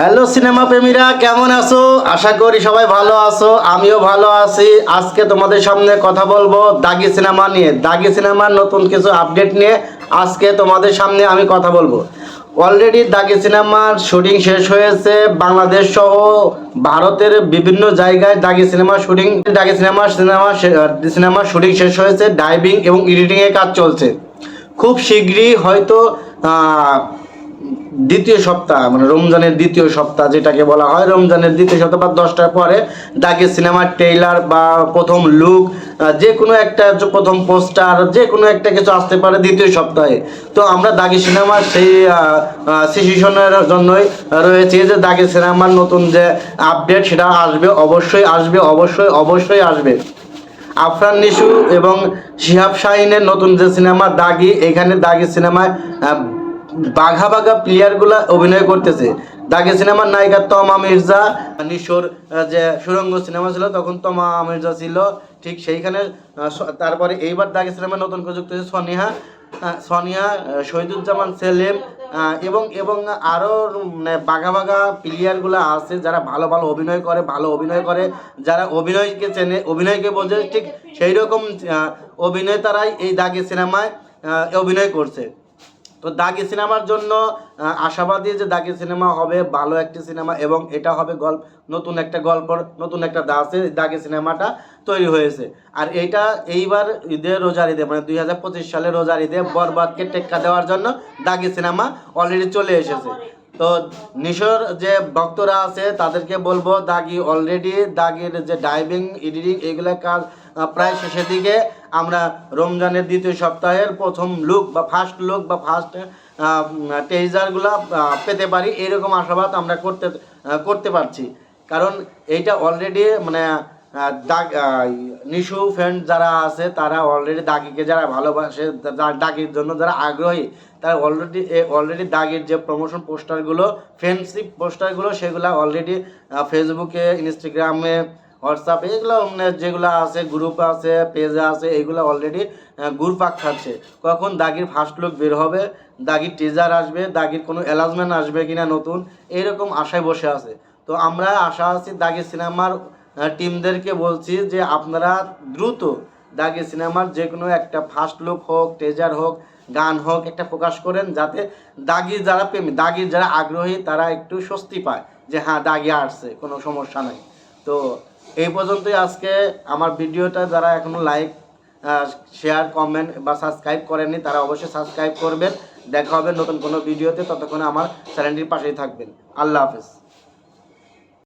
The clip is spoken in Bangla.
হ্যালো সিনেমা প্রেমীরা, কেমন আছো? আশা করি সবাই ভালো আছো, আমিও ভালো আছি। আজকে তোমাদের সামনে কথা বলবো দাগি সিনেমা নিয়ে, দাগি সিনেমার নতুন কিছু আপডেট নিয়ে আজকে তোমাদের সামনে আমি কথা বলবো। অলরেডি দাগি সিনেমার শুটিং শেষ হয়েছে। বাংলাদেশ সহ ভারতের বিভিন্ন জায়গায় দাগি সিনেমার শুটিং শেষ হয়েছে। ডাইভিং এবং এডিটিংয়ের কাজ চলছে। খুব শীঘ্রই হয়তো দ্বিতীয় সপ্তাহ, মানে রমজানের দ্বিতীয় সপ্তাহ যেটাকে বলা হয়, রমজানের দ্বিতীয় সপ্তাহ বা 10টার পরে দাগি সিনেমার ট্রেইলার বা প্রথম লুক, যে কোনো একটা প্রথম পোস্টার, যে কোনো একটা কিছু আসতে পারে দ্বিতীয় সপ্তাহে। তো আমরা দাগি সিনেমার সেই সিচুয়েশনের জন্যই রয়েছে যে দাগি সিনেমার নতুন যে আপডেট সেটা আসবে, অবশ্যই আসবে, অবশ্যই আসবে। আফরান নিশু এবং শিহাব শাহিনের নতুন যে সিনেমা দাগি, এখানে দাগি সিনেমায় বাঘা বাঘা প্লেয়ারগুলা অভিনয় করতেছে। দাগি সিনেমার নায়িকা তমা মির্জা, নিশোর যে সুরঙ্গ সিনেমা ছিল তখন তমা মির্জা ছিল, ঠিক সেইখানে। তারপরে এইবার দাগি সিনেমার নতুন প্রযুক্ত হচ্ছে সোনিয়া, শহীদুজ্জামান সেলিম, এবং আরও মানে বাঘা বাঘা প্লেয়ারগুলো আছে যারা ভালো ভালো অভিনয় করে, যারা অভিনয়কে চেনে, অভিনয়কে বোঝে, ঠিক সেই রকম অভিনেতারাই এই দাগি সিনেমায় অভিনয় করছে। তো দাগি সিনেমার জন্য আশাবাদী যে দাগি সিনেমা হবে ভালো একটি সিনেমা, এবং এটা হবে নতুন একটা গল্প, নতুন একটা দাগি সিনেমাটা তৈরি হয়েছে। আর এইটা এইবার রোজার ঈদে, মানে 2025 সালে রোজার ঈদে বরবাদকে টেক্কা দেওয়ার জন্য দাগি সিনেমা অলরেডি চলে এসেছে। তো নিশোর যে ভক্তরা আছে তাদেরকে বলবো, দাগির যে ডাইভিং এডিটিং এগুলোর কাজ প্রায় শেষের দিকে। আমরা রমজানের দ্বিতীয় সপ্তাহের প্রথম লুক বা ফার্স্ট টেইজারগুলো পেতে পারি, এরকম আশাবাদ আমরা করতে পারছি। কারণ এইটা অলরেডি মানে নিশু ফ্যান যারা আছে তারা অলরেডি দাগিকে যারা ভালোবাসে, দাগির জন্য যারা আগ্রহী, তারা অলরেডি দাগির যে প্রমোশন পোস্টারগুলো, ফ্রেন্ডশিপ পোস্টারগুলো, সেগুলো অলরেডি ফেসবুকে, ইনস্টাগ্রামে, হোয়াটসঅ্যাপে, এগুলো যেগুলো আছে, গ্রুপ আছে, পেজ আছে, এগুলো অলরেডি ঘুরপাক খাচ্ছে। কখন দাগির ফার্স্ট লুক বের হবে, দাগির টিজার আসবে, দাগির কোনো অ্যানাউন্সমেন্ট আসবে কিনা নতুন, এইরকম আশায় বসে আছে। তো আমরা আশা আছি, দাগি সিনেমার টিমদেরকে বলছি যে আপনারা দ্রুত দাগি সিনেমার যে কোনো একটা ফার্স্ট লুক হোক, টিজার হোক, গান হোক, একটা প্রকাশ করেন, যাতে দাগির যারা প্রেমী, দাগির যারা আগ্রহী, তারা একটু স্বস্তি পায় যে হ্যাঁ দাগি আসছে, কোনো সমস্যা নাই। তো এই পর্যন্তই আজকে আমার ভিডিওটা। যারা এখনো লাইক, শেয়ার, কমেন্ট বা সাবস্ক্রাইব করেননি তারা অবশ্যই সাবস্ক্রাইব করবেন। দেখা হবে নতুন কোনো ভিডিওতে, ততক্ষণে আমার চ্যানেলটির পাশেই থাকবেন। আল্লাহ হাফেজ।